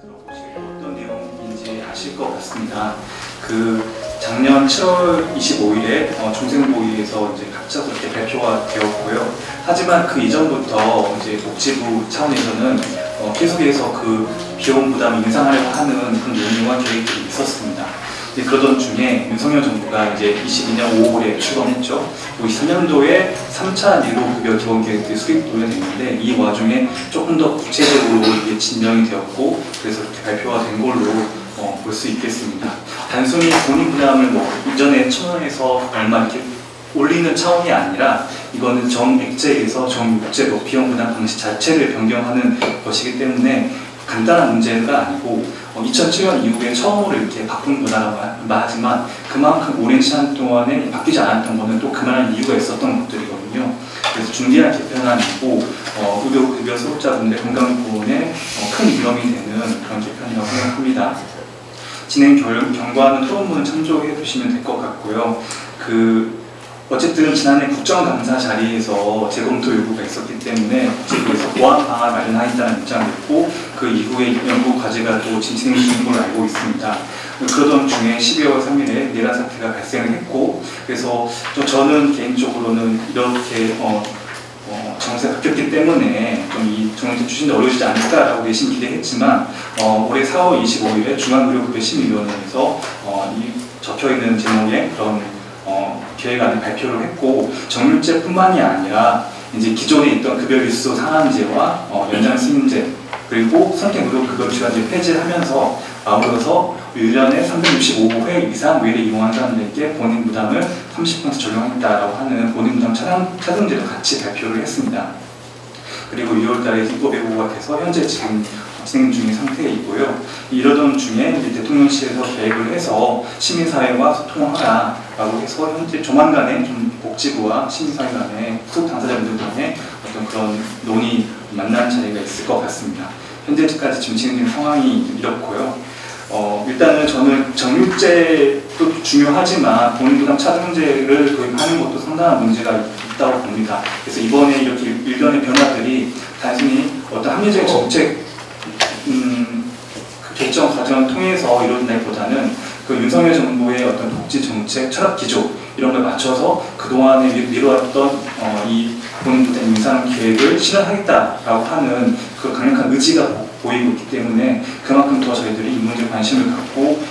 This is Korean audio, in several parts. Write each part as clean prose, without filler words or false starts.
들어보시고 어떤 내용인지 아실 것 같습니다. 작년 7월 25일에 중생보위에서 이제 갑작스럽게 발표가 되었고요. 하지만 그 이전부터 이제 복지부 차원에서는 계속해서 그 비용 부담을 인상하려고 하는 그런 논의와 계획들이 있었습니다. 그러던 중에 윤석열 정부가 이제 22년 5월에 출범했죠. 23년도에 3차年度급여 기본계획들이 수립되게 됐는데 이 와중에 조금 더 구체적으로 이게 진정이 되었고 그래서 이렇게 발표가 된 걸로 볼 수 있겠습니다. 단순히 본인 부담을 이전에 1,000원에서 얼마 이렇게 올리는 차원이 아니라 이거는 정액제에서 정육제로 비용 부담 방식 자체를 변경하는 것이기 때문에 간단한 문제가 아니고 2007년 이후에 처음으로 이렇게 바꾼 거라고 하지만 그만큼 오랜 시간 동안에 바뀌지 않았던 거는 또 그만한 이유가 있었던 것들이거든요. 그래서 중대한 개편안이고 의료급여 소득자분들의 건강보험에 큰 위험이 되는 그런 개편이라고 생각합니다. 진행 경과하는 토론문을 참조해 주시면 될 것 같고요. 어쨌든 지난해 국정감사 자리에서 재검토 요구가 있었기 때문에 국제부에서 보완 방안을 마련하겠다는 입장이었고 그 이후에 연구 과제가 또 진행 중인 걸로 알고 있습니다. 그러던 중에 12월 3일에 내란 사태가 발생을 했고 그래서 저는 개인적으로는 이렇게 정세가 바뀌었기 때문에 좀 이 정책 추진도 어려워지지 않을까라고 내심 기대했지만 올해 4월 25일에 중앙의료급여심의위원회에서 이 적혀있는 제목의 그런 계획안을 발표를 했고 정률제뿐만이 아니라 이제 기존에 있던 급여일수 상한제와 연장 승인제 그리고 선택의료급여지원제 폐지를 하면서 아울러서 1년에 365회 이상 외래 이용한 사람들에게 본인 부담을 30% 적용했다라고 하는 본인 부담 차등제도 같이 발표를 했습니다. 그리고 6월달에 입법예고가 돼서 현재 지금 진행 중인 상태에 있고요. 이러던 중에 대통령실에서 계획을 해서 시민사회와 소통하라라고 해서 현재 조만간에 좀 복지부와 시민사회 간에 후속 당사자분들 간에 어떤 그런 논의 만난 자리가 있을 것 같습니다. 현재까지 지금 진행된 상황이 이렇고요. 일단은 저는 정률제도 중요하지만 본인부담 차등제를 도입하는 것도 상당한 문제가 있다고 봅니다. 그래서 이번에 이렇게 일련의 변화들이 단순히 어떤 합리적인 정책 결정 과정을 통해서 이루어진다기보다는 그 윤석열 정부의 어떤 복지 정책, 철학 기조 이런 걸 맞춰서 그동안에 미뤄왔던 이 본인부담 인상 계획을 실현하겠다라고 하는 그 강력한 의지가 보이고 있기 때문에 그만큼 더 저희들이 이 문제에 관심을 갖고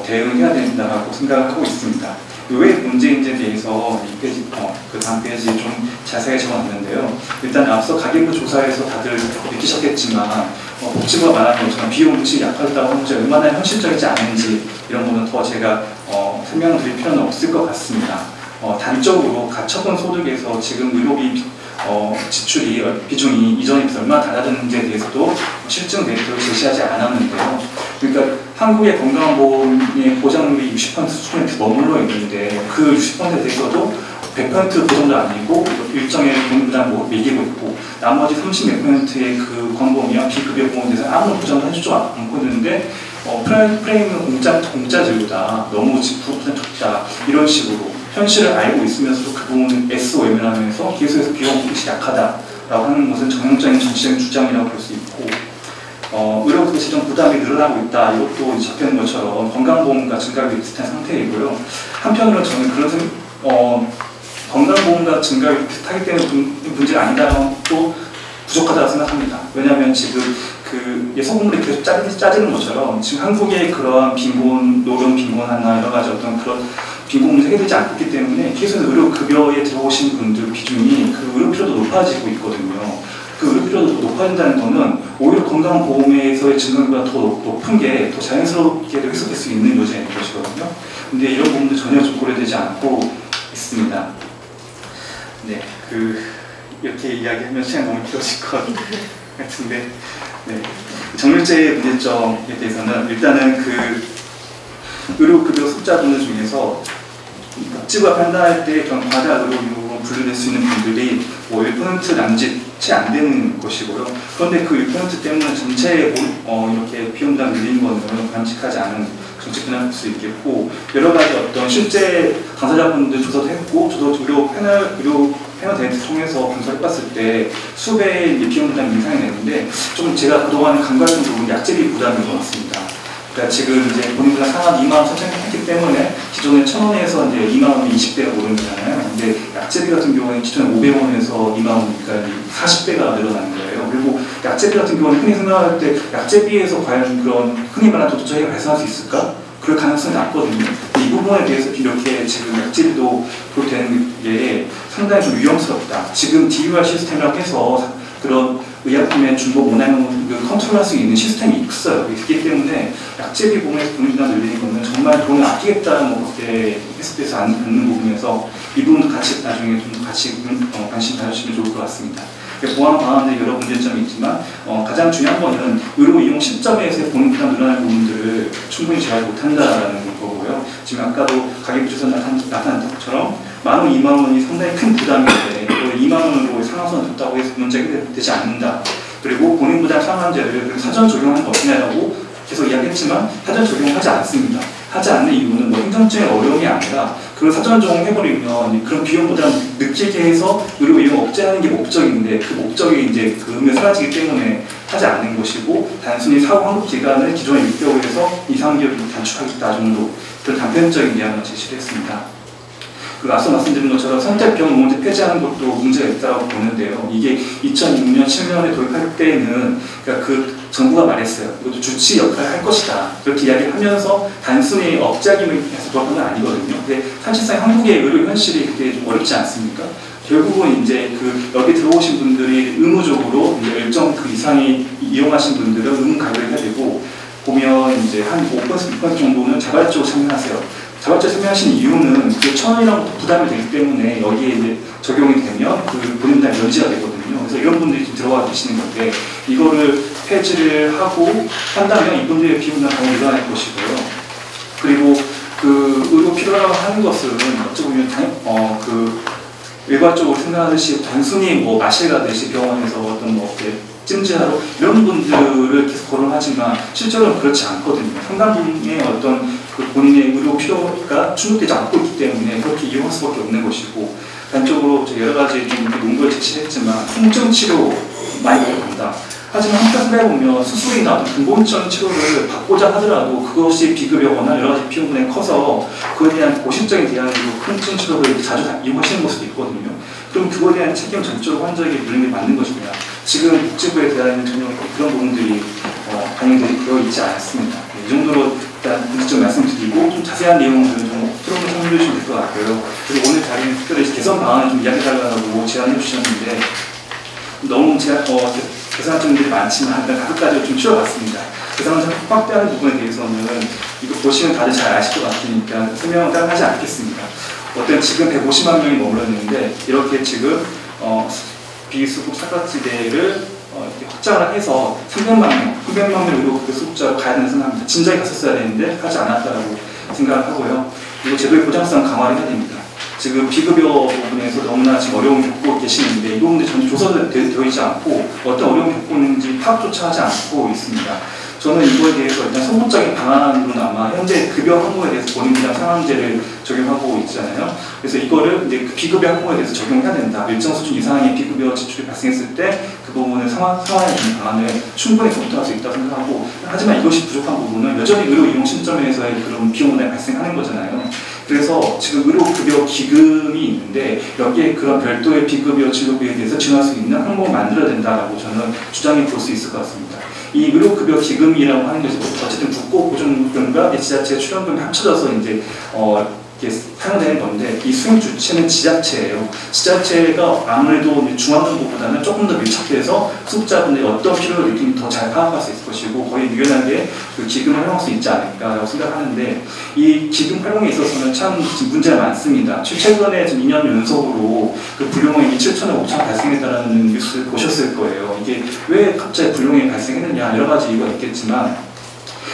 대응해야 된다고 생각을 하고 있습니다. 왜 문제인지에 대해서 이 페이지, 그 다음 페이지에 좀 자세하게 적어놨는데요. 일단 앞서 가계부 조사에서 다들 느끼셨겠지만 복지부가 말하는 것처럼 비용 인식이 약하다고 하는 문제 얼마나 현실적이지 않은지 이런 거는 더 제가 설명을 드릴 필요는 없을 것 같습니다. 단적으로 가처분 소득에서 지금 의료비 지출이 비중이 이전에 비해서 얼마나 달라졌는지에 대해서도 실증 데이터를 제시하지 않았는데요. 그러니까 한국의 건강보험의 보장률이 60% 수준에 머물러 있는데 그 60%에 대해서도 100% 보장도 아니고 일정의 보험부담 매기고 있고 나머지 30몇 %의 그 건보험이나 비급여보험에 대해서 아무런 보장도 해주지 않고 있는데 프레임은 공짜제도다, 너무 9% 적다 이런 식으로 현실을 알고 있으면서도 그 부분은 애쓰고 외면하면서 계속해서 비용 인식이 약하다라고 하는 것은 전형적인 정치적인 주장이라고 볼 수 있고 의료급여 재정 부담이 늘어나고 있다 이것도 적혀있는 것처럼 건강보험과 증가율이 비슷한 상태이고요. 한편으로는 저는 그런 건강보험과 증가율이 비슷하기 때문에 문제가 아니다라는 또 부족하다고 생각합니다. 왜냐하면 지금 소금물이 계속 짜지는 것처럼 지금 한국의 그러한 빈곤, 노령 빈곤화나 여러 가지 어떤 그런 빈곤 문제가 해결되지 않기 때문에 계속 의료급여에 들어오신 분들 비중이 그 의료필요도 높아지고 있거든요. 그 의료필요도 높아진다는 거는 오히려 건강보험에서의 증가율보다 더 높은 게 더 자연스럽게 회수될 수 있는 요지인 것이거든요. 근데 이런 부분도 전혀 좀 고려되지 않고 있습니다. 네, 이렇게 이야기하면 시간이 너무 길어질 것 같은데, 네, 정률제의 문제점에 대해서는 일단은 의료급여 소득자분들 중에서 복지부가 판단할 때 그런 과다 의료비용으로 분류될 수 있는 분들이 1% 남짓 채 안 되는 것이고요. 그런데 그 1% 때문에 전체에 이렇게 비용부담 밀리는 것은 바람직하지 않은 정책 변화일 수 있겠고 여러 가지 어떤 실제 당사자분들 조사도 했고 저도 의료 패널 데이터 통해서 분석해봤을 때 수배의 비용 부담이 인상이 됐는데 좀 제가 그동안 간과했던 부분이 약제비 부담인 것 같습니다. 그러니까 지금 이제 본인보다 상한 2만 원 선정했기 때문에 기존에 1,000원에서 이제 2만 원이 20배가 오른 거잖아요. 근데 약제비 같은 경우에는 기존에 500원에서 2만 원이니까 40배가 늘어나는 거예요. 그리고 약제비 같은 경우는 흔히 생각할 때 약제비에서 과연 그런 흔히 말하는 도덕적 해가 발생할 수 있을까? 그럴 가능성이 낮거든요. 이 부분에 대해서 이렇게 지금 약제비도 되는 게 상당히 좀 위험스럽다. 지금 DUR 시스템이라고 해서 그런 의약품의 중복 모낭을 컨트롤할 수 있는 시스템이 있어요. 있기 때문에 약제비 부분에서 분리나 늘리는 것은 정말 돈을 아끼겠다는 것에 해석돼서 않는 부분에서 이 부분도 같이 나중에 좀 같이 관심 가주시면 좋을 것 같습니다. 보안 방안에 여러 문제점이 있지만 가장 중요한 거는 의료 이용 시점에서의 본인 부담 늘어나는 부분들을 충분히 제어하지 못한다는 거고요. 지금 아까도 가계부처에서 나타난 것처럼 10,000원, 20,000원이 상당히 큰 부담인데 20,000원으로 상한선을 뒀다고 해서 문제가 되지 않는다. 그리고 본인 부담 상한제를 사전 적용하는 거 없냐라고 계속 이야기했지만 사전 적용하지 않습니다. 하지 않는 이유는 뭐 행정적인 어려움이 아니라 그걸 사전 적용해버리면 그런 비용 부담 느끼게 해서 의료 이용 억제하는 게 목적인데 그 목적이 이제 그 의미가 사라지기 때문에 하지 않는 것이고 단순히 사후 환급 기간을 기존의 6개월에서 2, 3개월로 단축하겠다 정도 그런 단편적인 내용을 제시를 했습니다. 그 앞서 말씀드린 것처럼 선택병 의무제 폐지하는 것도 문제가 있다고 보는데요. 이게 2006년, 7년에 도입할 때는 그러니까 그 정부가 말했어요. 이것도 주치 역할을 할 것이다. 그렇게 이야기를 하면서 단순히 억제하기만 해서 도입한 건 아니거든요. 근데 사실상 한국의 의료 현실이 그게 좀 어렵지 않습니까? 결국은 이제 그 여기 들어오신 분들이 의무적으로 이제 일정 그 이상이 이용하신 분들은 의무 가입을 해야 되고 보면 이제 한 5%, 6% 정도는 자발적으로 참여하세요. 자발적으로 참여하신 이유는 그 1,000원이라는 것도 부담이 되기 때문에 여기에 이제 적용이 되면 그 본인 부담이 면제가 되거든요. 그래서 이런 분들이 지금 들어가 계시는 건데 이거를 폐지를 하고 한다면 이분들의 비용은 더 늘어날 것이고요. 그리고 그 의료 필요라고 하는 것은 어찌 보면 그 일괄적으로 생각하듯이 단순히 뭐 마실 가듯이 병원에서 어떤 뭐 찜질하러 이런 분들을 계속 거론하지만 실제로는 그렇지 않거든요. 상당분의 어떤 그 본인의 의료 필요가 충족되지 않고 있기 때문에 그렇게 이용할 수밖에 없는 것이고 단적으로 여러 가지 좀 논거를 제시했지만 통증 치료 많이 들어간다. 하지만 한편 생각해보면 수술이나 어떤 근본적인 치료를 받고자 하더라도 그것이 비급여거나 여러 가지 비용 부담이 커서 그에 대한 고실적인 대안으로 통증 치료를 자주 이용하시는 모습도 있거든요. 그럼 그거에 대한 책임을 전적으로 환자에게 물는 게 맞는 것이냐. 지금 복지부에 대한 전혀 그런 부분들이 반영되어 있지 않았습니다. 이 정도로 일단 문제점 말씀드리고 좀 자세한 내용들은 좀 프로그램 참여해 주시면 될 것 같고요. 그리고 오늘 자리는 특별히 개선 방안을 좀 이야기해달라고 제안해 주셨는데 너무 개선 점들이 많지만 일단 5가지를 좀 추려봤습니다. 개선을 좀 확대하는 부분에 대해서는 이거 보시면 다들 잘 아실 것 같으니까 설명을 따로 하지 않겠습니다. 어떤 지금 150만 명이 머물렀는데 이렇게 지금 비수급 사각지대를 확장을 해서 300만 명 의료 수급자로 가야 되는 생각합니다. 진작에 갔었어야 되는데 하지 않았다고 생각을 하고요. 그리고 제도의 보장성 강화를 해야 됩니다. 지금 비급여 부분에서 너무나 지금 어려움을 겪고 계시는데 이 부분들이 전혀 조사되어 있지 않고 어떤 어려움을 겪고 있는지 파악조차 하지 않고 있습니다. 저는 이거에 대해서 일단 소극적인 방안으로는 아마 현재 급여 항목에 대해서 본인 부담 상한제를 적용하고 있잖아요. 그래서 이거를 이제 비급여 항목에 대해서 적용해야 된다. 일정 수준 이상의 비급여 지출이 발생했을 때 그 부분을 상환해 주는 방안을 충분히 검토할 수 있다고 생각하고 하지만 이것이 부족한 부분은 여전히 의료 이용 시점에서의 그런 비용 부담이 발생하는 거잖아요. 그래서 지금 의료급여 기금이 있는데 여기에 그런 별도의 비급여 진료비에 대해서 지원할 수 있는 항목을 만들어야 된다고 저는 주장해 볼 수 있을 것 같습니다. 이 의료급여 기금이라고 하는 것이 어쨌든 국고보증금과 지자체 출연금이 합쳐져서 이제 이렇게 사용되는 건데 이 수행 주체는 지자체예요. 지자체가 아무래도 중앙정부보다는 조금 더 밀착돼서 수급자분들이 어떤 필요를 느끼는지 더 잘 파악할 수 있을 것이고 거의 유연하게 그 기금을 활용할 수 있지 않을까라고 생각하는데 이 기금 활용에 있어서는 참 문제가 많습니다. 최근에 지금 2년 연속으로 그 불용액이 7,000억 5천 발생했다는 뉴스를 보셨을 거예요. 이게 왜 갑자기 불용액이 발생했느냐 여러 가지 이유가 있겠지만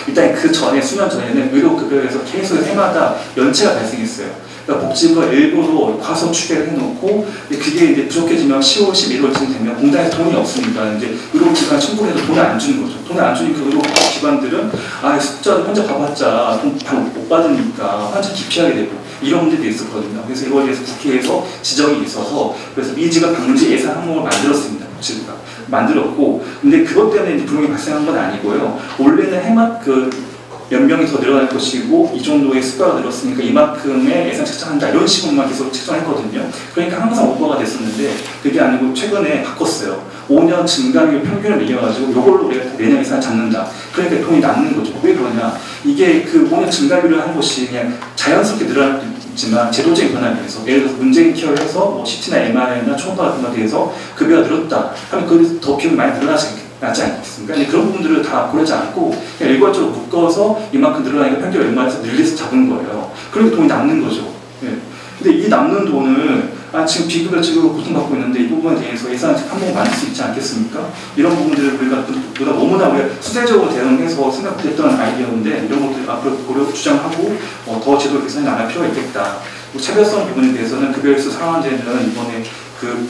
일단 그 전에 수년 전에는 의료급여에서 계속 해마다 연체가 발생했어요. 그러니까 복지부가 일부러 과소 추계를 해놓고 그게 이제 부족해지면 10월, 11월쯤 되면 공단에서 돈이 없으니까 이제 의료기관 청구해도 돈을 안 주는 거죠. 돈을 안 주니까 의료기관들은 숫자를 환자 가봤자 돈 못 받으니까 환자 기피하게 되고 이런 문제도 있었거든요. 그래서 이거에 대해서 국회에서 지적이 있어서 그래서 미지급 방문제 예산 항목을 만들었습니다. 국회가 만들었고, 근데 그것 때문에 이제 불응이 발생한 건 아니고요. 원래는 해마 몇 명이 더 늘어날 것이고 이 정도의 숫자가 늘었으니까 이만큼의 예산 책정한다 이런 식으로만 계속 책정했거든요. 그러니까 항상 오버가 됐었는데 그게 아니고 최근에 바꿨어요. 5년 증가율 평균을 매겨가지고 이걸로 우리가 내년 예산을 잡는다. 그러니까 돈이 남는 거죠. 왜 그러냐? 이게 그 5년 증가율을 하는 것이 그냥 자연스럽게 늘어날 수도 있지만 제도적인 변화에 대해서 예를 들어서 문재인 케어를 해서 뭐 CT나 MRI나 초음파 같은 것에 대해서 급여가 늘었다 하면 거기서 더 비용이 많이 늘어나지 않겠습니까? 근데 그런 부분들을 다 고려하지 않고 그냥 일괄적으로 묶어서 이만큼 늘어나니까 평균 얼마에서 늘려서 잡은 거예요. 그러니까 돈이 남는 거죠. 예. 근데 이 남는 돈을 지금 비급여 지급으로 고통받고 있는데 이 부분에 대해서 예산 한번 만들 수 있지 않겠습니까? 이런 부분들을 우리가 너무나 우리가 수세적으로 대응해서 생각했던 아이디어인데 이런 것들 앞으로 고려 주장하고 더 제도 개선이 나갈 필요가 있겠다. 차별성 부분에 대해서는 급여일수 상한제는 이번에 그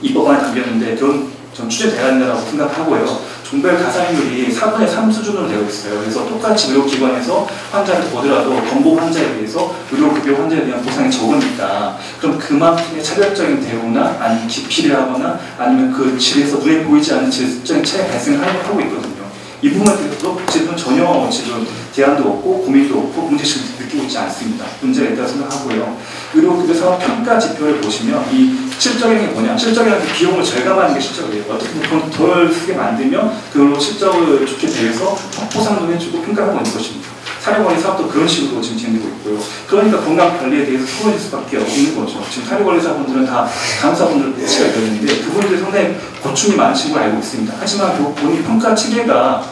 입법안에 담겼는데 그런 전 추진돼야 된다고 생각하고요. 종별 가상률이 4분의 3 수준으로 되어 있어요. 그래서 똑같이 의료기관에서 환자를 보더라도 건보 환자에 비해서 의료급여 환자에 대한 보상이 적으니까 그럼 그만큼의 차별적인 대우나 아니면 기피를 하거나 아니면 그 질에서 눈에 보이지 않는 질적인 차이가 발생하고 있거든요. 이 부분에 대해서도 지금 전혀 지금 대안도 없고 고민도 없고 문제식을 느끼고 있지 않습니다. 문제가 있다고 생각하고요. 의료급여 사업 평가 지표를 보시면 이 실적이라는 게 뭐냐? 실적이라는 게 비용을 절감하는 게 실적이에요. 어떻게 보면 덜 쓰게 만들면 그걸로 실적을 좋게 대해서 보상도 해주고 평가하고 있는 것입니다. 사료관리 사업도 그런 식으로 지금 진행되고 있고요. 그러니까 건강관리에 대해서 소홀해질 수밖에 없는 거죠. 지금 사료관리사분들은 다 간호사분들 배치가 되는데 그분들이 상당히 고충이 많으신 걸 알고 있습니다. 하지만 본인 평가 체계가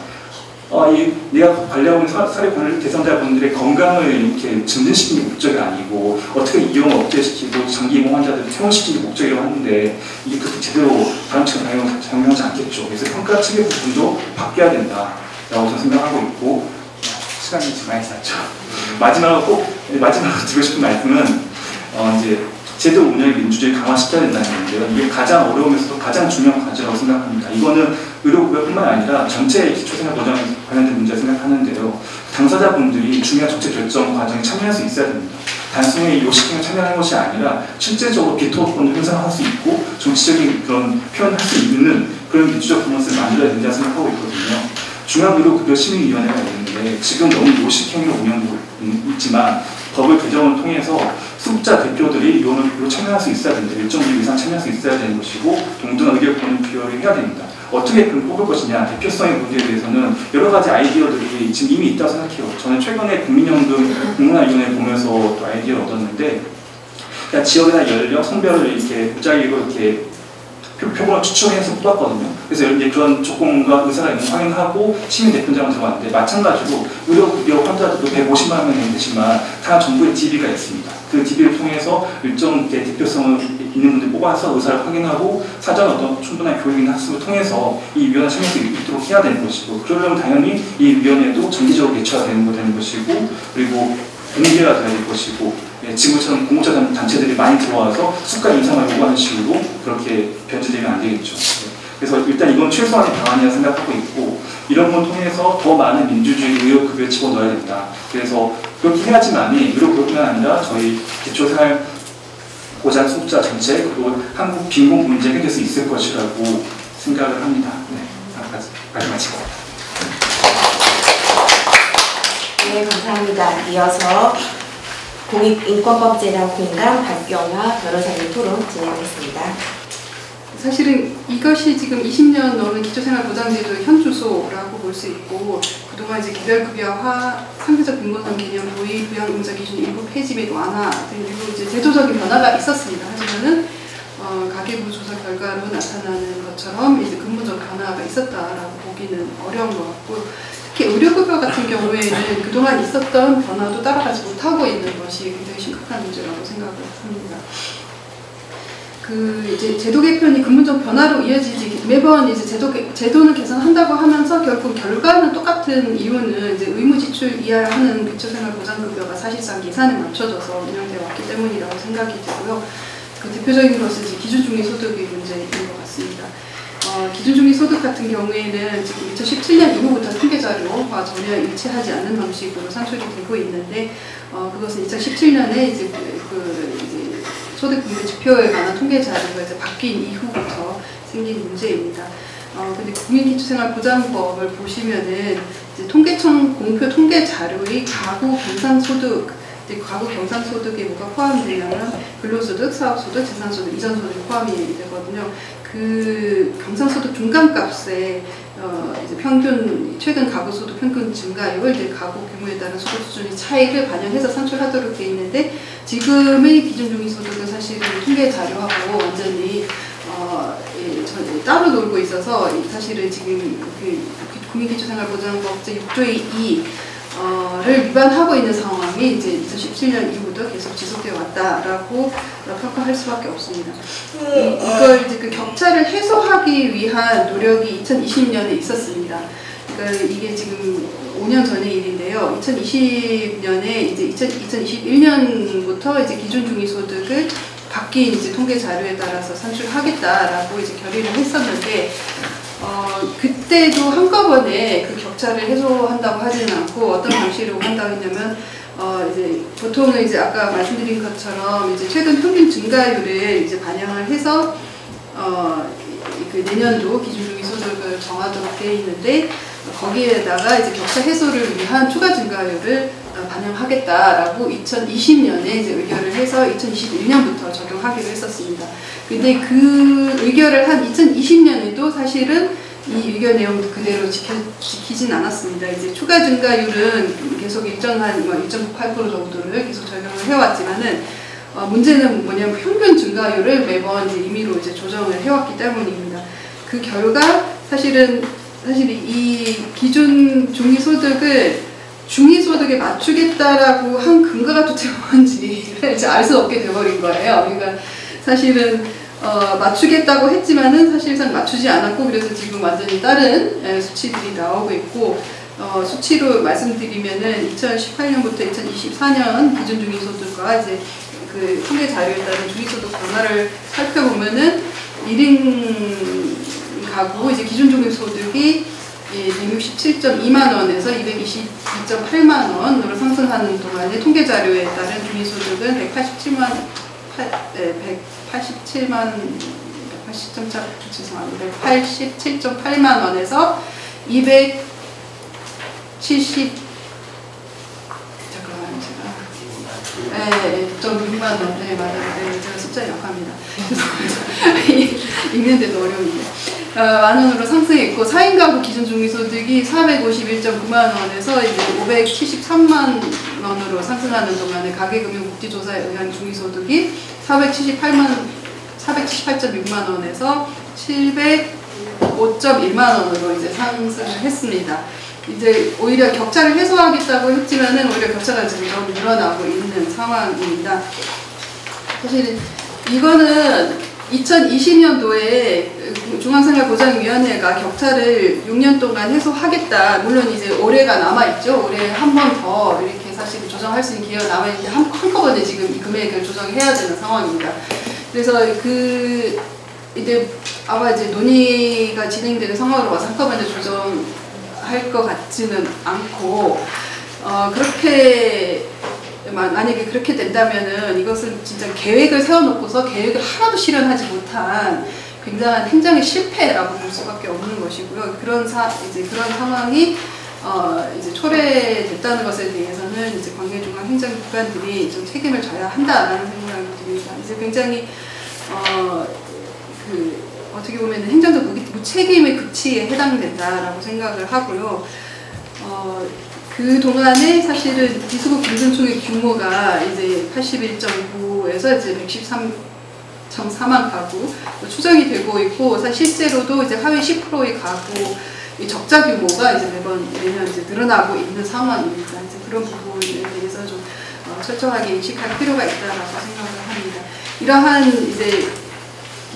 내가 관리하고 있는 사료관리 대상자분들의 건강을 이렇게 증진시키는 게 목적이 아니고 어떻게 이용을 억제시키고 장기 이용 환자들을 퇴원시키는 게 목적이라고 하는데 이게 그렇게 제대로 다른처럼 작용하지 않겠죠. 그래서 평가 체계 부분도 바뀌어야 된다라고 저는 생각하고 있고 시간이 지금 많이 지났죠. 마지막으로 드리고 싶은 말씀은 이제 제도 운영의 민주주의 강화시켜야 된다는 건데요. 이게 가장 어려우면서도 가장 중요한 과제라고 생각합니다. 이거는 의료급여뿐만 아니라 전체 기초생활보장에 관련된 문제라고 생각하는데요. 당사자분들이 중요한 정책 결정 과정에 참여할 수 있어야 됩니다. 단순히 요식행위에 참여하는 것이 아니라 실제적으로 비토권을 형성할 수 있고 정치적인 그런 표현을 할 수 있는 그런 민주적 분원을 만들어야 된다고 생각하고 있거든요. 중앙의료급여심의위원회가 있는데 지금 너무 요식행위로 운영되고 있지만 법을 개정을 통해서 수급자 대표들이 이거로 참여할 수 있어야 됩니다. 일정 비율 이상 참여할 수 있어야 되는 것이고 동등한 의료권을 부여를 해야 됩니다. 어떻게 그럼 뽑을 것이냐, 대표성의 문제에 대해서는 여러 가지 아이디어들이 지금 이미 있다고 생각해요. 저는 최근에 국민연금 공론화위원회 보면서 또 아이디어를 얻었는데 그냥 지역이나 연령, 성별을 이렇게 무작위로 이렇게 표본을 추출해서 뽑았거든요. 그래서 이제 그런 조건과 의사가 있는 확인하고 시민 대표장을 들어갔는데 마찬가지로 의료급여 환자들도 150만 명이 되지만 다 정부의 DB가 있습니다. 그 DB를 통해서 일정 대표성을 있는 분들 뽑아서 의사를 확인하고 사전 어떤 충분한 교육이나 학습을 통해서 이 위원회 참여할 수 있도록 해야 되는 것이고 그러려면 당연히 이 위원회도 정기적으로 개최가 되는 것이고 그리고 공개가 돼야 될 것이고 지금처럼 공공자 단체들이 많이 들어와서 수가 인상을 요구하는 식으로 그렇게 변질되면 안 되겠죠. 그래서 일단 이건 최소한의 방안이라고 생각하고 있고 이런 걸 통해서 더 많은 민주주의 의료급여에 집어넣어야 된다. 그래서 그렇게 해야지만이 의료급여뿐만 아니라 저희 기초생활 보장 수급자 정책 그리고 한국 빈곤 문제 해결될 수 있을 것이라고 생각을 합니다. 네, 말씀 마치고. 네, 감사합니다. 이어서 공익인권법제랑 공감 박경화 변호사님 토론 진행하겠습니다. 사실은 이것이 지금 20년 넘은 기초생활보장제도의 현주소라고 볼 수 있고 그동안 이제 개별급여화, 상대적 빈곤성 개념, 도의 부양응자 기준 일부 폐지 및 완화 등으로 이제 제도적인 변화가 있었습니다. 하지만은 가계부 조사 결과로 나타나는 것처럼 이제 근본적 변화가 있었다라고 보기는 어려운 것 같고 특히 의료급여 같은 경우에는 그동안 있었던 변화도 따라가지 못하고 있는 것이 굉장히 심각한 문제라고 생각을 합니다. 이제 제도 개편이 근본적 변화로 이어지지 매번 이제 제도는 개선한다고 하면서 결국 결과는 똑같은 이유는 이제 의무 지출 이하하는 기초생활보장급여가 사실상 예산에 맞춰져서 운영되어 왔기 때문이라고 생각이 되고요. 그 대표적인 것은 이제 기준중위소득의 문제인 것 같습니다. 기준중위소득 같은 경우에는 지금 2017년 이후부터 통계자료와 기초생활과 전혀 일치하지 않는 방식으로 산출이 되고 있는데 그것은 2017년에 이제 이제 소득분배 지표에 관한 통계 자료가 이제 바뀐 이후부터 생긴 문제입니다. 근데 국민기초생활보장법을 보시면은 이제 통계청 공표 통계 자료의 가구 경상소득에 뭐가 포함되냐면 근로소득, 사업소득, 재산소득, 이전소득이 포함이 되거든요. 그 경상소득 중간값에 이제 최근 가구소득 평균 증가율, 가구 규모에 따른 소득 수준의 차이를 반영해서 산출하도록 되어 있는데 지금의 기준 중위소득은 사실은 통계 자료하고 완전히 따로 놀고 있어서 사실은 지금 그 국민기초생활보장법 제6조의 2를 위반하고 있는 상황이 이제 2017년 이후부터 계속 지속되어 왔다라고 평가할 수밖에 없습니다. 이걸 이제 그 격차를 해소하기 위한 노력이 2020년에 있었습니다. 그러니까 이게 지금 5년 전의 일인데요. 2020년에 이제 2021년부터 이제 기준 중위소득을 바뀐 이제 통계 자료에 따라서 산출하겠다라고 이제 결의를 했었는데 그때도 한꺼번에 그 격차를 해소한다고 하지는 않고 어떤 방식으로 한다고 했냐면 이제 보통은 이제 아까 말씀드린 것처럼 이제 최근 평균 증가율을 이제 반영을 해서 그 내년도 기준 중위소득을 정하도록 되어 있는데 거기에다가 이제 격차 해소를 위한 추가 증가율을 반영하겠다라고 2020년에 이제 의결을 해서 2021년부터 적용하기로 했었습니다. 근데 그 의결을 한 2020년에도 사실은 이 의결 내용도 그대로 지키진 않았습니다. 이제 추가 증가율은 계속 일정한 1.98% 정도를 계속 적용을 해왔지만은 문제는 뭐냐면 평균 증가율을 매번 이제 임의로 이제 조정을 해왔기 때문입니다. 그 결과 사실 이 기준 중위소득을 중위소득에 맞추겠다라고 한 근거가 도대체 뭔지를 이제 알 수 없게 돼버린 거예요. 그러니까 사실은 맞추겠다고 했지만은 사실상 맞추지 않았고 그래서 지금 완전히 다른 수치들이 나오고 있고 수치로 말씀드리면은 2018년부터 2024년 기준 중위소득과 이제 그 통계 자료에 따른 중위소득 변화를 살펴보면은 1인 가구 이제 기준 중위소득이 167.2만 원에서 222.8만 원으로 상승하는 동안에 통계 자료에 따른 중위소득은 187.8만 원에서 270 6만 원. 네, 맞아요. 제가 숫자 약합니다. 읽는데도 어려운데. 만 원으로 상승했고 4인 가구 기준 중위소득이 451.9만 원에서 이제 573만 원으로 상승하는 동안에 가계금융복지조사에 의한 중위소득이 478.6만 원에서 705.1만 원으로 이제 상승을 했습니다. 이제 오히려 격차를 해소하겠다고 했지만은 오히려 격차가 점점 늘어나고 있는 상황입니다. 사실 이거는 2020년도에 중앙생활보장위원회가 격차를 6년 동안 해소하겠다. 물론 이제 올해가 남아있죠. 올해 한 번 더 이렇게 사실 조정할 수 있는 기회가 남아있는데 한꺼번에 지금 이 금액을 조정해야 되는 상황입니다. 그래서 이제 아마 이제 논의가 진행되는 상황으로 와서 한꺼번에 조정할 것 같지는 않고 만약에 그렇게 된다면은 이것은 진짜 계획을 세워놓고서 계획을 하나도 실현하지 못한 굉장한 행정의 실패라고 볼 수밖에 없는 것이고요. 그런 상황이 이제 초래됐다는 것에 대해서는 이제 관계중앙 행정기관들이 좀 책임을 져야 한다라는 생각이 듭니다. 이제 굉장히 어떻게 보면 행정적 무책임의 극치에 해당된다라고 생각을 하고요. 그 동안에 사실은 기수급 금전총액 규모가 이제 81.9에서 이제 113.4만 가구 추정이 되고 있고, 실제로도 이제 하위 10%의 가구 적자 규모가 이제 매년 이제 늘어나고 있는 상황입니다. 이제 그런 부분에 대해서 좀 철저하게 인식할 필요가 있다라고 생각을 합니다. 이러한 이제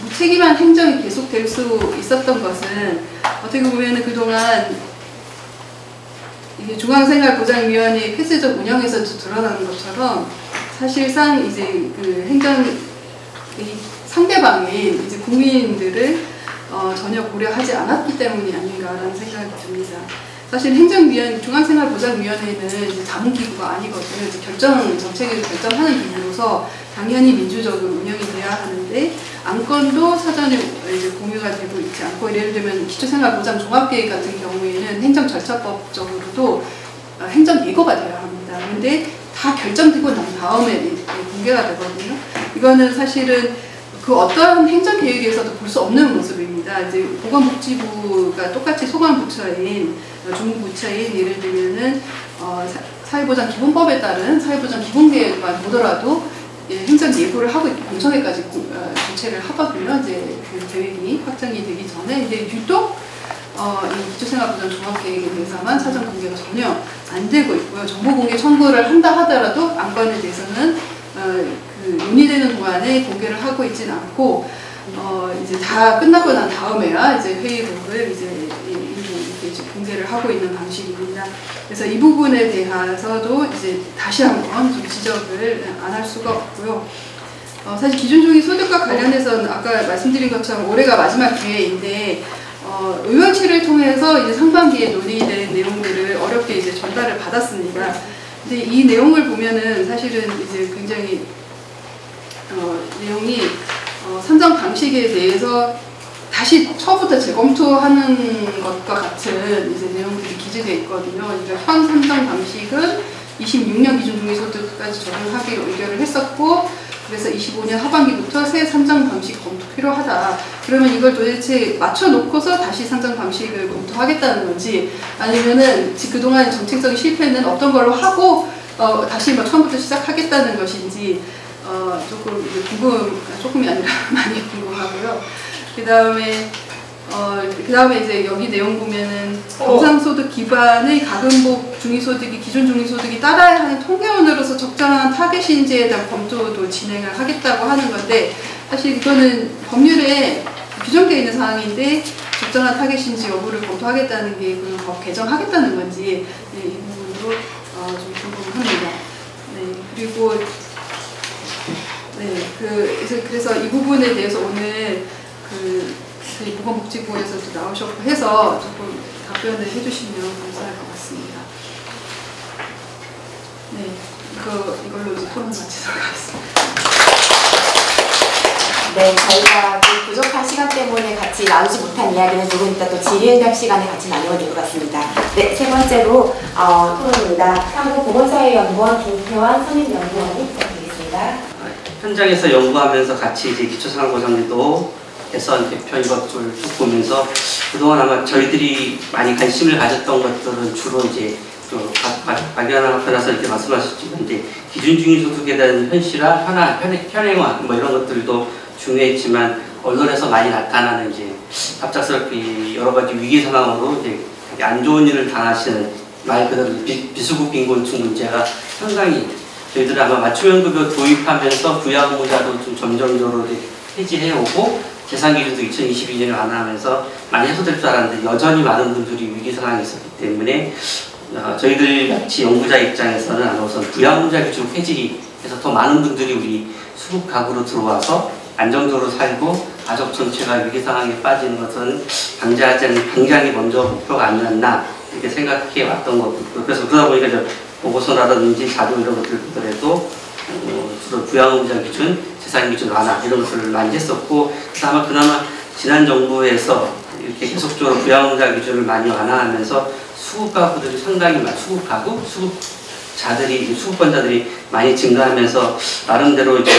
무책임한 행정이 계속될 수 있었던 것은 어떻게 보면은 그동안 이게 중앙생활보장위원회 폐쇄적 운영에서도 드러나는 것처럼 사실상 이제 그 행정의 상대방인 이제 국민들을 전혀 고려하지 않았기 때문이 아닌가라는 생각이 듭니다. 사실 중앙생활보장위원회는 이제 자문기구가 아니거든요. 이제 정책을 결정하는 기구로서 당연히 민주적으로 운영이 돼야 하는데 안건도 사전에 이제 공유가 되고 있지 않고, 예를 들면 기초생활보장 종합계획 같은 경우에는 행정절차법적으로도 행정 예고가 돼야 합니다. 근데 다 결정되고 난 다음에 공개가 되거든요. 이거는 사실은 그 어떠한 행정계획에서도 볼 수 없는 모습입니다. 이제 보건복지부가 똑같이 소관부처인, 중부부처인, 예를 들면은 사회보장기본법에 따른 사회보장기본계획만 보더라도 행정 예고를 하고 있고 공청회까지 조치를 하거든요. 이제 그 계획이 확정이 되기 전에. 이제 유독 이 기초생활보장 종합계획에 대해서만 사전 공개가 전혀 안 되고 있고요. 정보공개 청구를 한다 하더라도 안건에 대해서는 그 논의되는 동안에 공개를 하고 있지는 않고, 이제 다 끝나고 난 다음에야 이제 회의록을 이제 이렇게 공개를 하고 있는 방식입니다. 그래서 이 부분에 대해서도 이제 다시 한번 좀 지적을 안 할 수가 없고요. 사실 기준중위 소득과 관련해서는 아까 말씀드린 것처럼 올해가 마지막 기회인데, 의원실을 통해서 이제 상반기에 논의된 내용들을 어렵게 이제 전달을 받았습니다. 근데 이 내용을 보면은 사실은 이제 굉장히 내용이 산정 방식에 대해서 다시 처음부터 재검토하는 것과 같은 이제 내용들이 기재되어 있거든요. 그러니까 현 산정 방식은 26년 기준 중위소득까지 적용하기로 의결을 했었고, 그래서 25년 하반기부터 새 산정 방식 검토 필요하다. 그러면 이걸 도대체 맞춰놓고서 다시 산정 방식을 검토하겠다는 건지, 아니면은 그동안 정책적인 실패는 어떤 걸로 하고 다시 처음부터 시작하겠다는 것인지 조금이 아니라 많이 궁금하고요. 그 다음에 이제 여기 내용 보면은 경상소득 기반의 가근복 중위소득이 기준 중위소득이 따라야 하는 통계원으로서 적정한 타겟인지에 대한 검토도 진행을 하겠다고 하는 건데, 사실 이거는 법률에 규정되어 있는 사항인데 적정한 타겟인지 여부를 검토하겠다는 게 그 법 개정하겠다는 건지, 이 부분도 좀 궁금합니다. 네, 그리고 그래서 이 부분에 대해서 오늘 저희 보건복지부에서도 나오셨고 해서 조금 답변을 해주시면 감사할 것 같습니다. 네, 이걸로 이제 토론 마치도록 하겠습니다. 네, 저희가 그 부족한 시간 때문에 같이 나누지 못한 이야기는 조금 이따 또 질의응답 시간에 같이 나누게 될 것 같습니다. 네, 세 번째로 토론입니다. 한국보건사회연구원 김태환 선임연구원이 부탁드리겠습니다. 현장에서 연구하면서 같이 이제 기초생활보장제도 개선, 개편 이것들 쭉 보면서 그동안 아마 저희들이 많이 관심을 가졌던 것들은 주로 이제 박연아서 이렇게 말씀하셨지만 이제 기준중위소득에 대한 현실화, 현행화 뭐 이런 것들도 중요했지만 언론에서 많이 나타나는 이제 갑작스럽게 여러 가지 위기 상황으로 이제 안 좋은 일을 당하시는 말 그대로 비수급 빈곤층 문제가 상당히 저희들 아마 맞춤형급여 도입하면서 부양의무자도 좀 점점적으로 해지해오고 재산기준도 2022년에 완화하면서 많이 해소될 줄 알았는데 여전히 많은 분들이 위기 상황에 있었기 때문에 저희들 같이 연구자 입장에서는 아마 우선 부양의무자 기준 폐지해서 더 많은 분들이 우리 수급 가구로 들어와서 안정적으로 살고 가족 전체가 위기 상황에 빠지는 것은 당장이 먼저 목표가 아니었나 이렇게 생각해 왔던 거고, 그래서 그러다 보니까 보고서라든지 자료 이런 것들 보더라도 주로 부양의무자 기준, 재산 기준 완화 이런 것들을 많이 했었고, 그나마 지난 정부에서 이렇게 계속적으로 부양의무자 기준을 많이 완화하면서 수급 가구들이 상당히 수급권자들이 많이 증가하면서 나름대로 이제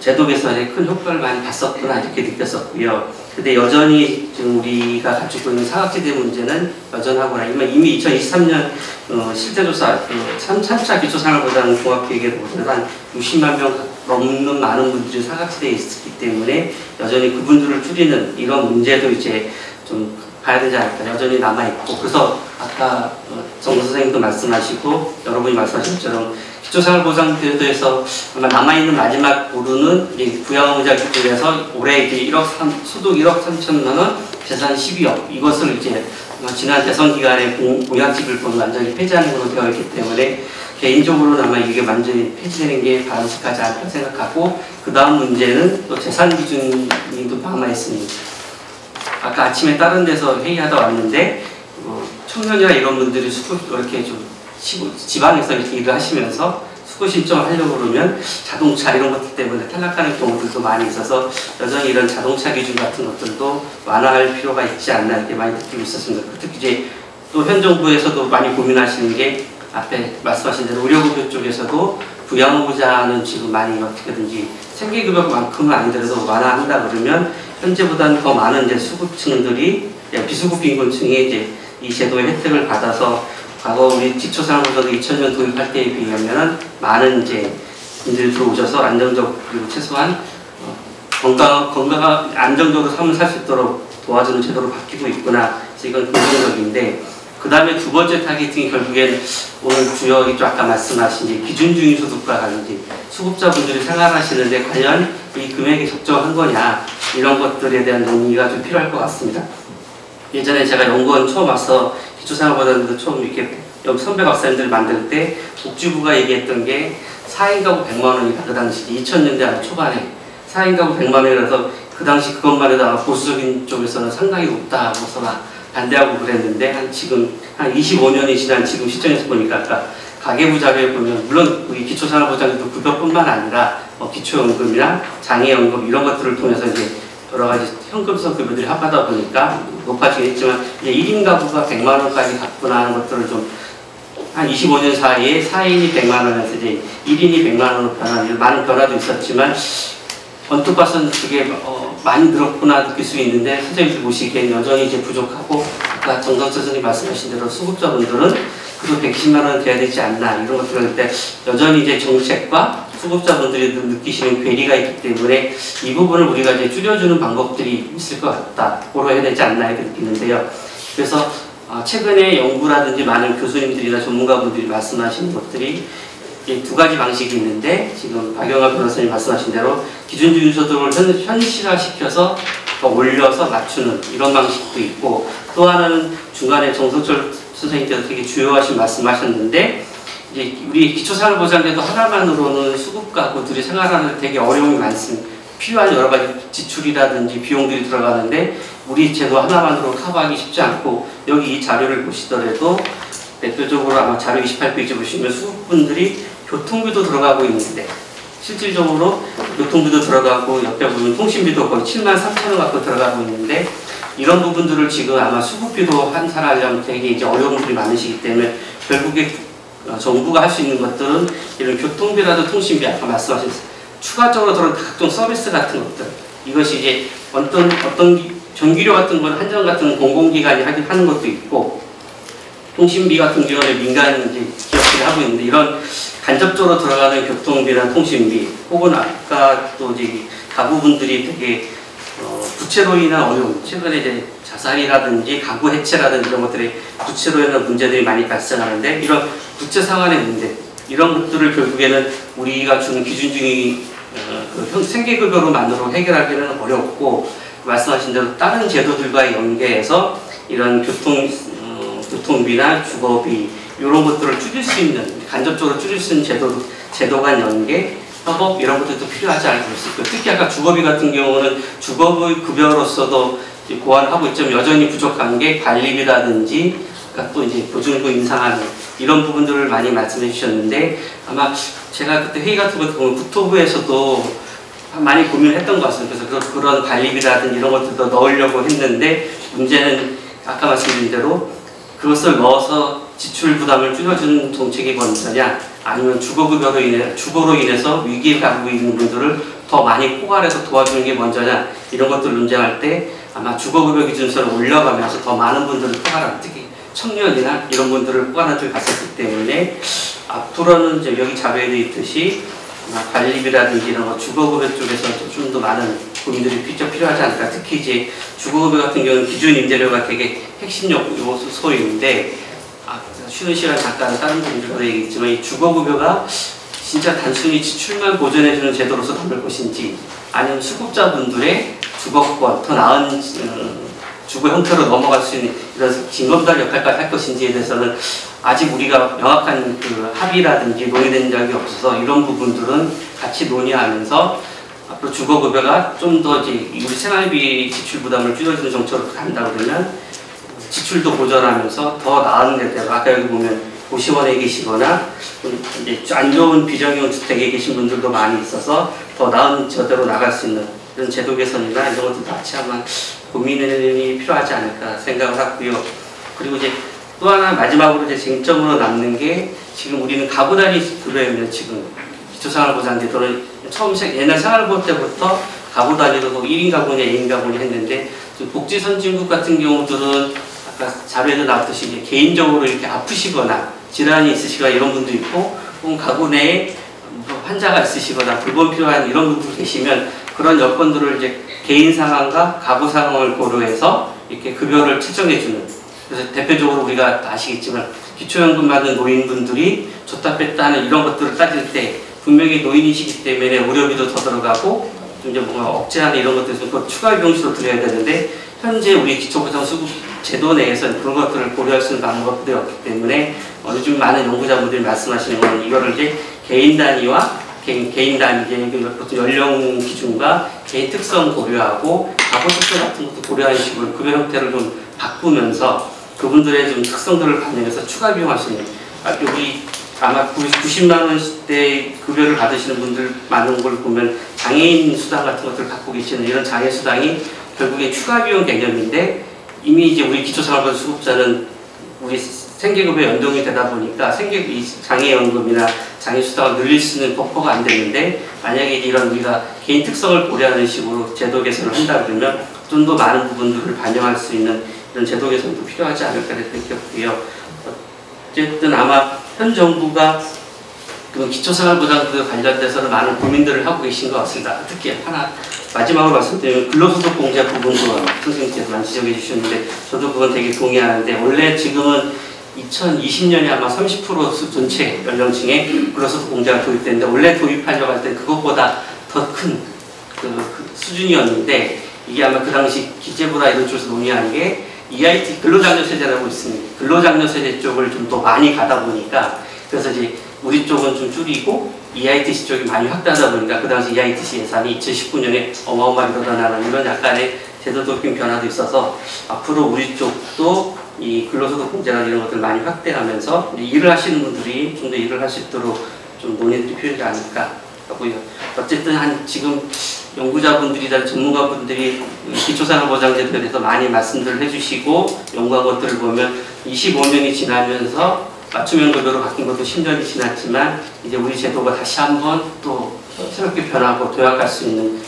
제도 개선에 큰 효과를 많이 봤었구나 이렇게 느꼈었고요. 근데 여전히 지금 우리가 가지고 있는 사각지대 문제는 여전하구나. 이미 2023년 실태조사 3차 기초생활보장 종합계획에 보면 한 60만 명 넘는 많은 분들이 사각지대에 있기 때문에 여전히 그분들을 줄이는 이런 문제도 이제 좀 봐야 되지 않을까, 여전히 남아있고, 그래서 아까 정 선생님도 말씀하시고 여러분이 말씀하신 것처럼 기초생활보장제도에서 아마 남아있는 마지막 보루는 부양의무자 기준에서 올해 이제 소득 1억 3천만 원, 재산 12억 이것을 이제 지난 대선 기간에 공약집을 보면 완전히 폐지하는 걸로 되어 있기 때문에 개인적으로는 아마 이게 완전히 폐지되는 게 바람직하지 않다 생각하고, 그 다음 문제는 또 재산 기준이 또 남아있습니다. 아까 아침에 다른 데서 회의하다 왔는데 청년이나 이런 분들이 수급 이렇게 좀 지방에서 이렇게 일을 하시면서 수급 신청을 하려고 그러면 자동차 이런 것들 때문에 탈락하는 경우들도 많이 있어서 여전히 이런 자동차 기준 같은 것들도 완화할 필요가 있지 않나 이렇게 많이 느끼고 있었습니다. 특히 이제 또 현 정부에서도 많이 고민하시는 게 앞에 말씀하신 대로 의료급여 쪽에서도 부양보자는 지금 많이 어떻게든지 생계급여만큼은 아니더라도 완화한다 그러면 현재보다는 더 많은 이제 수급층들이 비수급 빈곤층이 이제 이 제도의 혜택을 받아서 과거 우리 기초생활보장도 2000년 도입할 때에 비하면 많은 이제 분들이 들어오셔서 안정적 그리고 최소한 건강한 안정적으로 삶을 살 수 있도록 도와주는 제도로 바뀌고 있구나. 그래서 이건 긍정적인데 그 다음에 두 번째 타겟팅이 결국엔 오늘 주역이 아까 말씀하신 이제 기준중위소득과 관련된 수급자분들이 생활하시는데 과연 이 금액이 적정한 거냐 이런 것들에 대한 논의가 좀 필요할 것 같습니다. 예전에 제가 연구원 처음 와서 기초생활보장도 처음 이렇게 선배 박사님들 만들 때 복지부가 얘기했던 게 4인 가구 100만 원이다. 그 당시 2000년대 초반에 4인 가구 100만 원이라서 그 당시 그것만 해도 보수적인 쪽에서는 상당히 높다고서 반대하고 그랬는데 지금 한 25년이 지난 지금 시점에서 보니까 아까 가계부 자료에 보면 물론 우리 기초생활보장도 급여뿐만 아니라 기초연금이나 장애연금 이런 것들을 통해서 이제 여러 가지 현금성 급여들이 합하다 보니까 높아지겠지만 이제 1인 가구가 100만 원까지 갔구나 하는 것들을 좀 한 25년 사이에 4인이 100만 원에서 이제 1인이 100만 원으로 변하는 많은 변화도 있었지만 언뜻 봐서는 그게 많이 늘었구나 느낄 수 있는데 선생님들 보시기엔 여전히 이제 부족하고 아까 정성철 선생님 말씀하신 대로 수급자분들은 그래도 120만 원 돼야 되지 않나 이런 것들을 할 때 여전히 이제 정책과 수급자분들이 느끼시는 괴리가 있기 때문에 이 부분을 우리가 이제 줄여주는 방법들이 있을 것 같다. 고려해야 되지 않나 이렇게 느끼는데요. 그래서 최근에 연구라든지 많은 교수님들이나 전문가분들이 말씀하시는 것들이 두 가지 방식이 있는데 지금 박영하 변호사님 말씀하신 대로 기준중위소득을 현실화시켜서 더 올려서 맞추는 이런 방식도 있고 또 하나는 중간에 정성철 선생님께서 되게 주요하신 말씀하셨는데 이제 우리 기초생활보장제도 하나만으로는 수급가구들이 생활하는 데 되게 어려움이 많습니다. 필요한 여러 가지 지출이라든지 비용들이 들어가는데 우리 제도 하나만으로 커버하기 쉽지 않고 여기 이 자료를 보시더라도 대표적으로 아마 자료 28페이지 보시면 수급분들이 교통비도 들어가고 있는데 실질적으로 교통비도 들어가고 옆에 보면 통신비도 거의 73,000원 갖고 들어가고 있는데 이런 부분들을 지금 아마 수급비도 환산하려면 되게 이제 어려움들이 많으시기 때문에 결국에 정부가 할 수 있는 것들은 이런 교통비라도 통신비 아까 말씀하신 추가적으로 들어온 각종 서비스 같은 것들 이것이 이제 어떤 전기료 같은 건 한전 같은 공공기관이 하는 것도 있고 통신비 같은 경우는 민간 이제 기업들이 하고 있는데 이런 간접적으로 들어가는 교통비나 통신비 혹은 아까 또 이제 가구분들이 되게 부채로 인한 어려움 최근에 이제 자살이라든지 가구 해체라든지 이런 것들이 부채로 인한 문제들이 많이 발생하는데 이런 부채 상환의 문제 이런 것들을 결국에는 우리가 주는 기준중위 생계급여로만으로 해결하기는 어렵고 말씀하신 대로 다른 제도들과의 연계해서 이런 교통비나 주거비 이런 것들을 줄일 수 있는 간접적으로 줄일 수 있는 제도 간 연계 협업 이런 것들도 필요하지 않을까 싶고요. 특히 아까 주거비 같은 경우는 주거비 급여로서도 고안하고 있지만 여전히 부족한 게 관리비라든지 또 이제 보증금 인상하는 이런 부분들을 많이 말씀해 주셨는데 아마 제가 그때 회의 같은 거 보면 국토부에서도 많이 고민을 했던 것 같습니다. 그래서 그런 관리비라든지 이런 것들도 넣으려고 했는데 문제는 아까 말씀드린 대로 그것을 넣어서 지출 부담을 줄여주는 정책이 먼저냐 아니면 주거로 인해서 위기에 가고 있는 분들을 더 많이 포괄해서 도와주는 게 먼저냐 이런 것들을 논쟁할 때 아마 주거급여 기준서를 올려가면서 더 많은 분들을 포괄하는 특히 청년이나 이런 분들을 포괄하는 쪽에 갔었기 때문에 앞으로는 이제 여기 자료에 되어 있듯이 관리비라든지 이런 거 주거급여 쪽에서 좀 더 많은 고민들이 필요하지 않을까. 특히 이제 주거급여 같은 경우는 기준임대료가 되게 핵심 요소인데 쉬는 시간 잠깐 다른 분들도 얘기했지만 이 주거급여가 진짜 단순히 지출만 보전해주는 제도로서 담을 것인지 아니면 수급자분들의 주거권 더 나은 주거 형태로 넘어갈 수 있는 이런 징검다리 역할까지 할 것인지에 대해서는 아직 우리가 명확한 그 합의라든지 논의된 적이 없어서 이런 부분들은 같이 논의하면서 앞으로 주거급여가 좀 더 이제 우리 생활비 지출 부담을 줄여주는 정책으로 간다 그러면 지출도 보전하면서 더 나은 데다가 아까 여기 보면 고시원에 계시거나 이제 안 좋은 비정형 주택에 계신 분들도 많이 있어서 더 나은 저대로 나갈 수 있는 이런 제도 개선이나 이런 것들 같이 한번 고민이 필요하지 않을까 생각을 하고요. 그리고 이제 또 하나 마지막으로 이제 쟁점으로 남는 게 지금 우리는 가구 단위 급여면 지금 기초생활보장제도는 처음 옛날 생활보호 때부터 가구 단위로 1인 가구냐 2인 가구냐 했는데 복지 선진국 같은 경우들은 아까 자료에도 나왔듯이 이제 개인적으로 이렇게 아프시거나 질환이 있으시거나 이런 분도 있고 혹은 가구 내에 환자가 있으시거나 돌봄 필요한 이런 분들 계시면 그런 여건들을 이제 개인 상황과 가구 상황을 고려해서 이렇게 급여를 책정해주는. 그래서 대표적으로 우리가 다 아시겠지만 기초연금 받는 노인분들이 줬다 뺐다 하는 이런 것들을 따질 때 분명히 노인이시기 때문에 의료비도 더 들어가고 좀 이제 뭔가 억제하는 이런 것들이 좀 추가 비용수로 들어야 되는데 현재 우리 기초보장수급 제도 내에서 그런 것들을 고려할 수 있는 방법들이 없기 때문에 요즘 많은 연구자분들이 말씀하시는 건 이거를 이제 개인 단위와 개인 단위 보통 연령 기준과 개인 특성 고려하고 가구 특성 같은 것도 고려하는 식으로 급여 형태를 좀 바꾸면서 그분들의 좀 특성들을 반영해서 추가 비용할 수 있는 여기 아마 90만 원대 급여를 받으시는 분들 많은 걸 보면 장애인 수당 같은 것들을 갖고 계시는 이런 장애 수당이 결국에 추가 비용 개념인데 이미 이제 우리 기초생활보장 수급자는 우리 생계급여 연동이 되다 보니까 장애연금이나 장애수당을 늘릴 수 있는 버퍼가 안 되는데 만약에 이런 우리가 개인 특성을 고려하는 식으로 제도 개선을 한다 그러면 좀 더 많은 부분들을 반영할 수 있는 이런 제도 개선도 필요하지 않을까 생각되고요. 어쨌든 아마 현 정부가 그 기초생활보장과 관련돼서는 많은 고민들을 하고 계신 것 같습니다. 특히 하나 마지막으로 말씀드리면 근로소득 공제 부분도 선생님께서 많이 지적해 주셨는데 저도 그건 되게 동의하는데 원래 지금은 2020년에 아마 30% 전체 연령층에 근로소득 공제가 도입됐는데 원래 도입하려고 할 때 그것보다 더 큰 그 수준이었는데 이게 아마 그 당시 기재부나 이런 쪽에서 논의한 게 EIT 근로장려세제라고 있습니다. 근로장려세제 쪽을 좀 더 많이 가다 보니까 그래서 이제 우리 쪽은 좀 줄이고 EITC 쪽이 많이 확대하다 보니까 그 당시 EITC 예산이 2019년에 어마어마하게 늘어나는 이런 약간의 제도 도입 변화도 있어서 앞으로 우리 쪽도 이 근로소득 공제나 이런 것들 많이 확대하면서 일을 하시는 분들이 좀 더 일을 할 수 있도록 좀 논의들이 필요하지 않을까 하고요. 어쨌든 지금 연구자분들이나 전문가분들이 기초생활보장제도에 대해서 많이 말씀들을 해주시고 연구한 것들을 보면 25년이 지나면서 맞춤형급여로 바뀐 것도 10년이 지났지만 이제 우리 제도가 다시 한번 또 새롭게 변하고 도약할 수 있는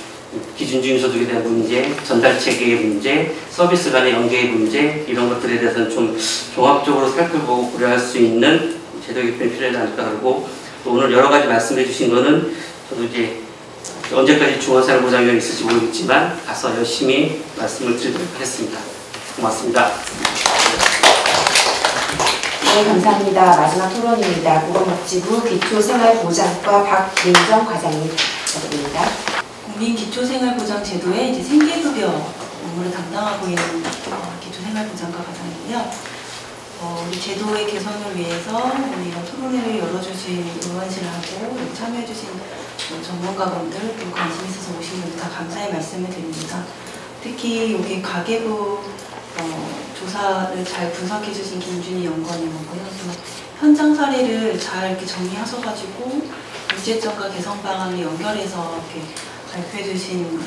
기준주임소득에 대한 문제, 전달체계의 문제, 서비스 간의 연계의 문제 이런 것들에 대해서는 좀 종합적으로 살펴보고 고려할 수 있는 제도 개편이 필요하지 않을까 그러고 또 오늘 여러 가지 말씀해 주신 거는 저도 이제 언제까지 중앙생활보장위원회 있을지 모르겠지만 가서 열심히 말씀을 드리도록 하겠습니다. 고맙습니다. 네, 감사합니다. 마지막 토론입니다. 보건복지부 기초생활보장과 박민정 과장님 부탁드립니다. 국민기초생활보장제도의 이제 생계급여 업무를 담당하고 있는 기초생활보장과 과장이고요. 우리 제도의 개선을 위해서 오늘 이런 토론회를 열어주신 의원실을 하고 참여해주신 전문가분들 또 관심 있어서 오신 분들 다 감사의 말씀을 드립니다. 특히 여기 가계부 조사를 잘 분석해주신 김준희 연구원님하고요. 현장 사례를 잘 이렇게 정리하셔가지고 문제점과 개선 방안을 연결해서 이렇게 발표해주신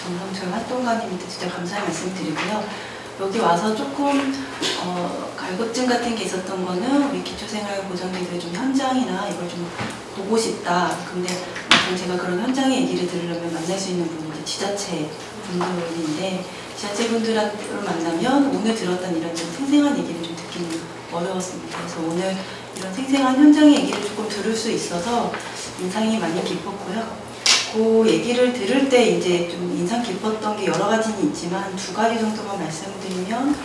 정성철 활동가님한테 진짜 감사의 말씀드리고요. 여기 와서 조금 갈급증 같은 게 있었던 거는 우리 기초생활보장제도의 좀 현장이나 이걸 좀 보고 싶다. 근데 제가 그런 현장의 얘기를 들으려면 만날 수 있는 분이 이제 지자체 분들인데 지자체 분들을 만나면 오늘 들었던 이런 좀 생생한 얘기를 좀 듣기는 어려웠습니다. 그래서 오늘 이런 생생한 현장의 얘기를 조금 들을 수 있어서 인상이 많이 깊었고요. 그 얘기를 들을 때 이제 좀 인상 깊었던 게 여러 가지는 있지만 두 가지 정도만 말씀드리면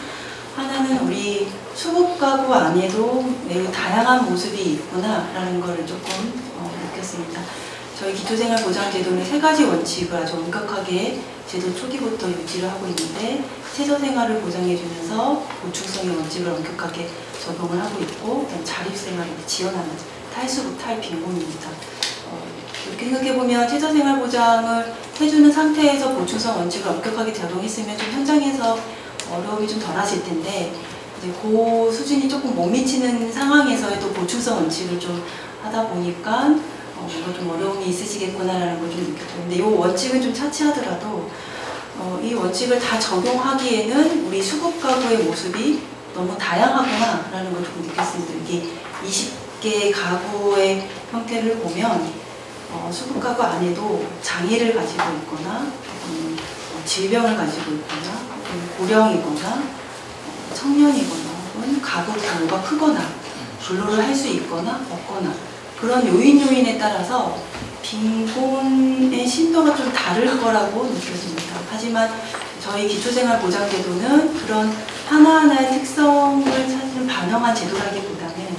하나는 우리 수급가구 안에도 매우 다양한 모습이 있구나라는 걸 조금 느꼈습니다. 저희 기초생활보장제도는 세 가지 원칙을 아주 엄격하게 제도 초기부터 유지를 하고 있는데 최저생활을 보장해주면서 보충성의 원칙을 엄격하게 적용을 하고 있고 그다음 자립생활을 지원하는 탈수급 탈빈곤입니다. 이렇게 생각해보면 최저생활보장을 해주는 상태에서 보충성 원칙을 엄격하게 적용했으면 좀 현장에서 어려움이 좀 덜하실 텐데 이제 그 수준이 조금 못 미치는 상황에서의 또 보충성 원칙을 좀 하다 보니까 뭔가 좀 어려움이 있으시겠구나라는 걸 좀 느꼈어요. 근데 이 원칙은 좀 차치하더라도 이 원칙을 다 적용하기에는 우리 수급 가구의 모습이 너무 다양하구나라는 걸 좀 느꼈습니다. 이게 20개 가구의 형태를 보면 수급 가구 안에도 장애를 가지고 있거나 질병을 가지고 있거나 고령이거나 청년이거나 혹은 가구 규모가 크거나 근로를 할 수 있거나 없거나 그런 요인에 따라서 빈곤의 심도가 좀 다를 거라고 느껴집니다. 하지만 저희 기초생활보장제도는 그런 하나하나의 특성을 사실은 반영한 제도라기보다는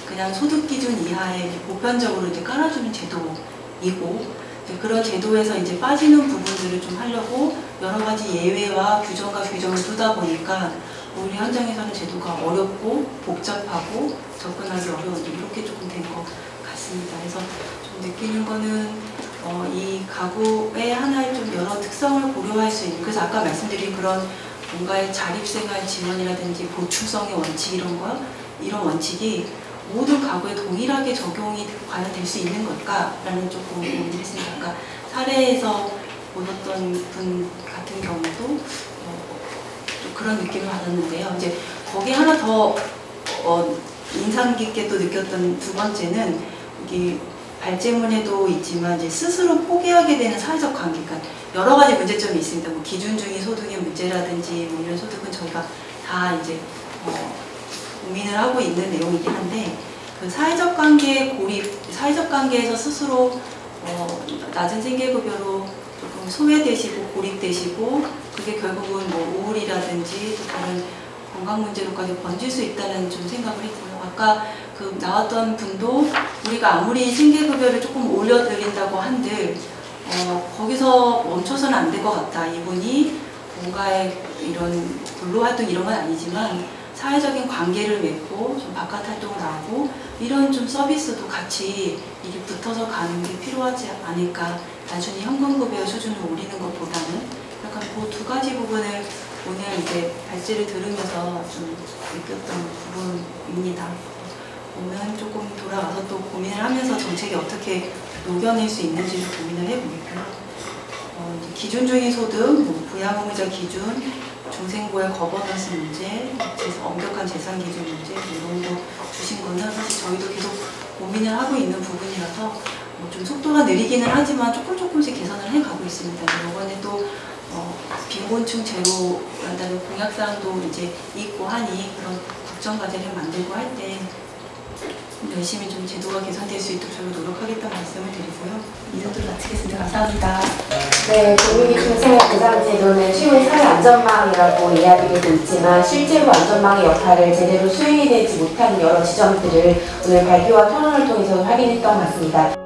그냥 소득기준 이하에 보편적으로 이제 깔아주는 제도이고 그런 제도에서 이제 빠지는 부분들을 좀 하려고 여러 가지 예외와 규정과 규정을 두다 보니까 우리 현장에서는 제도가 어렵고 복잡하고 접근하기 어려운 이렇게 조금 된 것 같습니다. 그래서 좀 느끼는 거는 이 가구의 하나의 좀 여러 특성을 고려할 수 있는 그래서 아까 말씀드린 그런 뭔가의 자립생활 지원이라든지 보충성의 원칙 이런 원칙이 모든 가구에 동일하게 적용이 과연 될 수 있는 걸까라는 조금 고민을 했습니다. 그러니까 사례에서 보셨던 분 같은 경우도 좀 그런 느낌을 받았는데요. 이제 거기 하나 더 인상 깊게 또 느꼈던 두 번째는 이게 발제문에도 있지만 이제 스스로 포기하게 되는 사회적 관계, 그러니까 여러 가지 문제점이 있습니다. 뭐 기준 중위 소득의 문제라든지 뭐 이런 소득은 저희가 다 이제 고민을 하고 있는 내용이긴 한데 그 사회적 관계의 고립, 사회적 관계에서 스스로 낮은 생계급여로 조금 소외되시고 고립되시고 그게 결국은 뭐 우울이라든지 또 다른 건강 문제로까지 번질 수 있다는 좀 생각을 했고요. 아까 그 나왔던 분도 우리가 아무리 생계급여를 조금 올려드린다고 한들 거기서 멈춰서는 안 될 것 같다. 이분이 뭔가의 이런 근로활동 이런 건 아니지만 사회적인 관계를 맺고 좀 바깥 활동을 하고 이런 좀 서비스도 같이 이게 붙어서 가는 게 필요하지 않을까. 단순히 현금급여 수준을 올리는 것보다는 약간 그 두 가지 부분을 오늘 이제 발제를 들으면서 좀 느꼈던 부분입니다. 오늘 조금 돌아와서 또 고민을 하면서 정책이 어떻게 녹여낼 수 있는지를 고민을 해보겠고요. 기준 중위 소득, 뭐 부양의무자 기준, 중생고의 거버넌스 문제, 엄격한 재산 기준 문제 이런 거 주신 거는 사실 저희도 계속 고민을 하고 있는 부분이라서 좀 속도가 느리기는 하지만 조금씩 개선을 해가고 있습니다. 이번에 또 빈곤층 제로라는 공약사항도 이제 있고 하니 그런 국정과제를 만들고 할 때 열심히 좀 제도가 개선될 수 있도록 저희가 노력하겠다는 말씀을 드리고요. 이 정도로 마치겠습니다. 감사합니다. 네, 국민기초생활보장제도는 쉬운 사회안전망이라고 이야기되고 있지만 실제로 안전망의 역할을 제대로 수행해내지 못하는 여러 지점들을 오늘 발표와 토론을 통해서 확인했던 것 같습니다.